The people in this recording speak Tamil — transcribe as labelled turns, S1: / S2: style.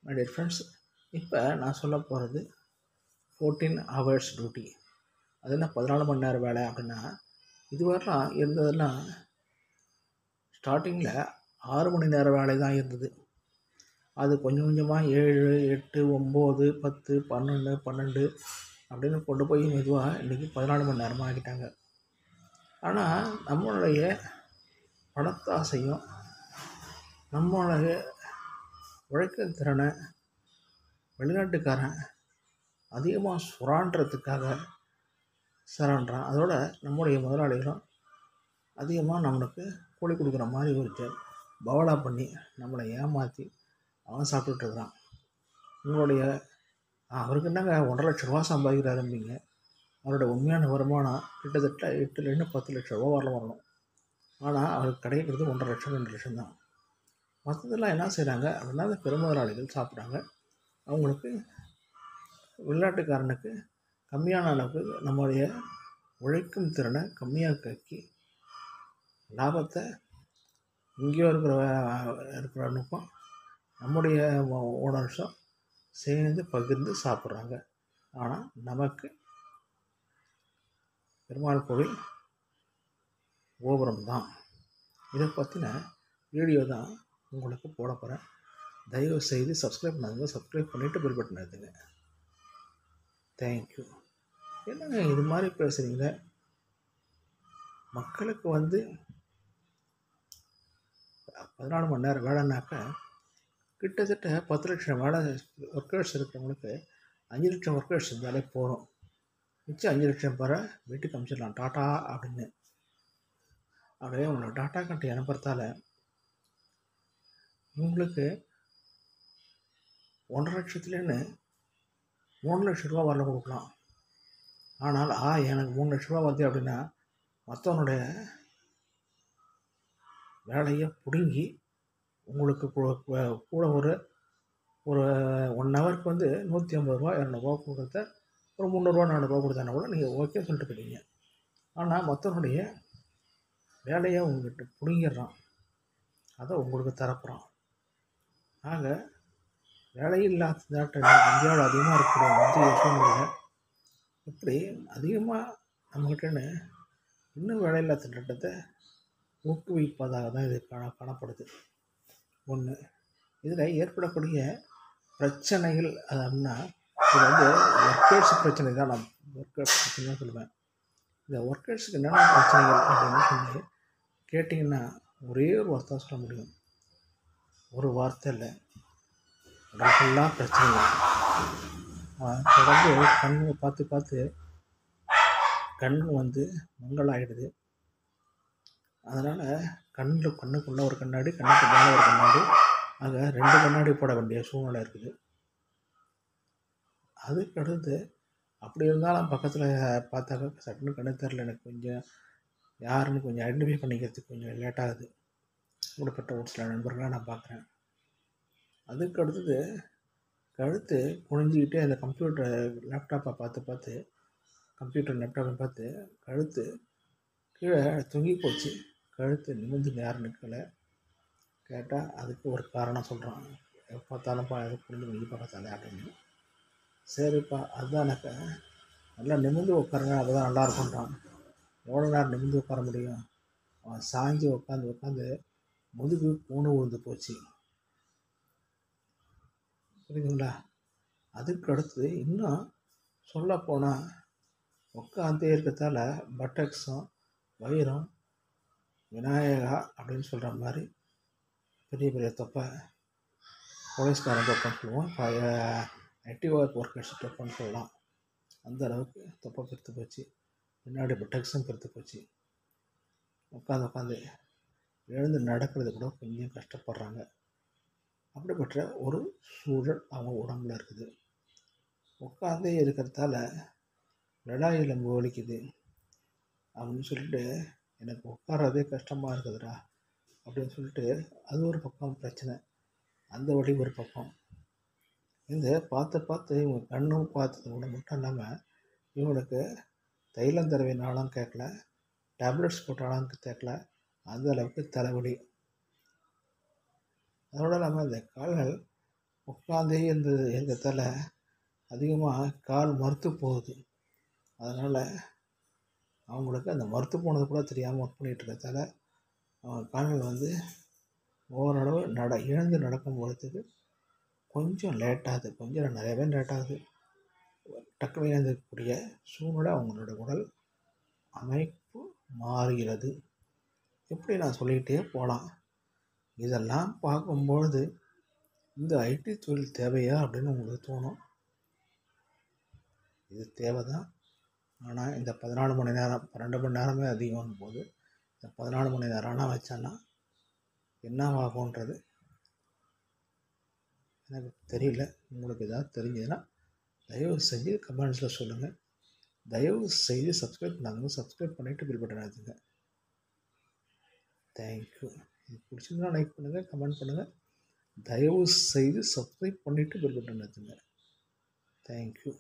S1: மை டியர் ஃப்ரெண்ட்ஸ், இப்போ நான் சொல்ல போகிறது 14 ஹவர்ஸ் டியூட்டி. அது என்ன 14 மணி நேரம் வேலை அப்படின்னா, இதுவரைலாம் இருந்ததெல்லாம் ஸ்டார்டிங்கில் 6 மணி நேரம் வேலை தான் இருந்தது. அது கொஞ்சம் கொஞ்சமாக 7, 8, 9, 10, 11, 12 அப்படின்னு கொண்டு போய் மெதுவாக இன்றைக்கி 14 மணி நேரமாக ஆக்கிட்டாங்க. ஆனால் நம்மளுடைய பணத்தாசையும் நம்மளுடைய உழைக்கும் திறனை வெளிநாட்டுக்காரன் அதிகமாக சுராண்டுறதுக்காக சுராண்டுறான். அதோட நம்முடைய முதலாளிகளும் அதிகமாக நம்மளுக்கு கூலி கொடுக்குற மாதிரி ஒரு பவலா பண்ணி நம்மளை ஏமாற்றி அவன் சாப்பிட்டுட்ருக்குறான். உங்களுடைய அவருக்கு என்னங்க 1.5 லட்ச ரூபா சம்பாதிக்கிறாரும்பீங்க, அவரோட உண்மையான வருமானம் கிட்டத்தட்ட 8லேருந்து 10 லட்ச ரூபா வரல வரணும். ஆனால் அவருக்கு கிடைக்கிறது 1.5 லட்சம் 2 லட்சம் தான். மற்றதெல்லாம் என்ன செய்கிறாங்க அப்படின்னா, அந்த பெருமுதலாளிகள் சாப்பிட்றாங்க. அவங்களுக்கு வெளிநாட்டுக்காரனுக்கு கம்மியான அளவுக்கு நம்முடைய உழைக்கும் திறனை கம்மியாக்கி லாபத்தை இங்கேயோ இருக்கிறவனுக்கும் நம்முடைய ஓனர்ஸும் சேர்ந்து பகிர்ந்து சாப்பிட்றாங்க. ஆனால் நமக்கு பெருமாள் கோவில் கோபுரம் தான். இதை பற்றின வீடியோ தான் உங்களுக்கு போட போகிறேன். தயவு செய்து சப்ஸ்கிரைப் பண்ணாதுங்க, சப்ஸ்கிரைப் பண்ணிவிட்டு பெல் பட்டன் எடுத்துங்க. தேங்க்யூ. என்னங்க இது மாதிரி பேசுகிறீங்களே? மக்களுக்கு 14 மணி நேரம் வேலைனாக்க கிட்டத்தட்ட 10 லட்சம் வேலை ஒர்க்கர்ஸ் இருக்கிறவங்களுக்கு 5 லட்சம் ஒர்க்கர்ஸ் இருந்தாலே போதும். மிச்சம் 5 லட்சம் பேரை வீட்டுக்கு அனுப்பிச்சிடலாம் டாட்டா அப்படின்னு. ஆகவே உங்களை டாட்டா கண்ட்ரி அனுப்புறதால உங்களுக்கு 1.5 லட்சத்துலேருந்து 3 லட்ச ரூபா வரல கொடுக்கலாம். ஆனால் எனக்கு 3 லட்ச ரூபா வருது அப்படின்னா மற்றவனுடைய வேலையை பிடுங்கி உங்களுக்கு கூட ஒரு 1 ஹவருக்கு 150 ரூபா 200 ரூபா கொடுத்த ஒரு 300 ரூபா 400 ரூபா கொடுத்தானா கூட நீங்கள் ஓகே சொல்லிட்டு போயிட்டீங்க. ஆனால் மற்றவனுடைய வேலையை உங்கள்கிட்ட பிடுங்கிடுறான், அதை உங்களுக்கு தரப்புறான். ஆக வேலையில்லாத இந்தியாவில் அதிகமாக இருக்கக்கூடிய மத்திய சூழ்நிலையில் இப்படி அதிகமாக நம்மகிட்டன்னு இன்னும் வேலையில்லா திட்டத்தை ஊக்குவிப்பதாக தான் இது காணப்படுது. ஒன்று, இதில் ஏற்படக்கூடிய பிரச்சனைகள் அப்படின்னா, இது ஒர்க்கர்ஸ் பிரச்சனை தான். நான் ஒர்க்கர்ஸ் பிரச்சனை சொல்லுவேன். இந்த ஒர்க்கர்ஸுக்கு என்னென்ன பிரச்சனைகள் அப்படின்னு சொல்லி கேட்டிங்கன்னா ஒரே ஒரு வார்த்தை சொல்ல முடியும். ஒரு வார்த்தை இல்லை, உடம்பெல்லாம் பிரச்சனைகள். தொடர்ந்து கண்ணு பார்த்து கண்ணு மங்களாகிடுது. அதனால் கண்ணுக்குள்ளே ஒரு கண்ணாடி, கண்ணுக்கு மேலே ஒரு கண்ணாடி, ஆக 2 கண்ணாடி போட வேண்டிய சூழ்நிலை இருக்குது. அதுக்கடுத்து அப்படி இருந்தாலும் பக்கத்தில் பார்த்தாக்க சட்டுன்னு கண்ணு தெரில, எனக்கு கொஞ்சம் யாருன்னு கொஞ்சம் ஐடென்டிஃபை பண்ணிக்கிறதுக்கு கொஞ்சம் லேட்டாகுது. இப்படிப்பட்ட ஒரு சில நண்பர்களை நான் பார்க்குறேன். அதுக்கு அடுத்தது கழுத்து குனிஞ்சிக்கிட்டே அந்த லேப்டாப்பை பார்த்து கழுத்து கீழே தொங்கி போச்சு. கழுத்து நிமிர்ந்து நேரம் நிற்கலை. கேட்டால் அதுக்கு ஒரு காரணம் சொல்கிறான். பார்த்தாலும்ப்பா எது புரிஞ்சு நீ பார்த்தாலே அப்படின்னு. சரிப்பா, அதுதானக்கா நல்லா நிமிர்ந்து உட்காருங்க, அதுதான் நல்லா இருக்கும்ன்றான். எவ்வளோ நேரம் நிமிர்ந்து உட்கார முடியும்? அவன் சாய்ஞ்சி உட்காந்து முதுகு பூணு விழுந்து போச்சு. புரியுதுங்களா? அதுக்கு அடுத்து இன்னும் சொல்லப்போனால் உட்காந்தே இருக்கிறதால பட்டக்ஸும் வயிறும் விநாயகா அப்படின்னு சொல்கிற மாதிரி பெரிய பெரிய தொப்பை, போலீஸ்காரன் தொப்பைன்னு சொல்லுவோம், ஆக்டிவ் ஒர்க்கர்ஸ் தொப்பைன்னு சொல்லலாம். அந்த அளவுக்கு தொப்பை பெருத்து போச்சு. பின்னாடி பட்டக்ஸும் பெருத்து போச்சு. உட்காந்து எழுந்து நடக்கிறது கூட கொஞ்சம் கஷ்டப்படுறாங்க. அப்படிப்பட்ட ஒரு சூழல் அவங்க உடம்புல இருக்குது. உட்காந்தே இருக்கிறதால லடாய் எலும்பு வலிக்குது அப்படின்னு சொல்லிட்டு, எனக்கு உட்காரதே கஷ்டமாக இருக்குதுடா அப்படின்னு சொல்லிட்டு அது ஒரு பக்கம் பிரச்சனை. அந்த வலி ஒரு பக்கம். இந்த பார்த்து இவங்க கண்ணும் பார்த்தது கூட மட்டும் இல்லாமல் இவங்களுக்கு தைலம் தடவினாலும் கேட்கல, டேப்லெட்ஸ் போட்டாலும் கேட்கல, அந்த அளவுக்கு தலைவலி. அதோடு இல்லாமல் இந்த கால்கள் உட்காந்தே இருக்கிறதால அதிகமாக கால் மரத்து போகுது. அதனால் அவங்களுக்கு அந்த மரத்து போனது கூட தெரியாமல் ஒர்க் பண்ணிகிட்டு இருக்கிறதால அவங்க கால்கள் ஓரளவு எழுந்து நடக்கும் பொழுதுக்கு கொஞ்சம் லேட்டாகுது. கொஞ்சம் நிறையவே லேட்டாகுது. டக்குனு எழுந்திருக்கக்கூடிய சூழ்நிலை அவங்களோட உடல் அமைப்பு மாறுகிறது. இப்படி நான் சொல்லிக்கிட்டே போகலாம். இதெல்லாம் பார்க்கும்பொழுது இந்த ஐடி தொழில் தேவையா அப்படின்னு உங்களுக்கு தோணும். இது தேவை தான். ஆனால் இந்த 14 மணி நேரம் 12 மணி நேரமே அதிகமாகும் போது இந்த 14 மணி நேரம் ஆனால் வச்சோன்னா என்னவாகுன்றது எனக்கு தெரியல. உங்களுக்கு ஏதாவது தெரிஞ்சதுன்னா தயவு செஞ்சு கமெண்ட்ஸில் சொல்லுங்கள். தயவு செய்து சப்ஸ்கிரைப் பண்ணாங்க. சப்ஸ்கிரைப் பண்ணிவிட்டு பில் பட்டன் அழுத்துங்க. தேங்க்யூ. இது பிடிச்சிருந்தா லைக் பண்ணுங்கள், கமெண்ட் பண்ணுங்கள். தயவு செய்து சப்ஸ்கிரைப் பண்ணிவிட்டு பில் பட்டன் அழுத்துங்க. தேங்க்யூ.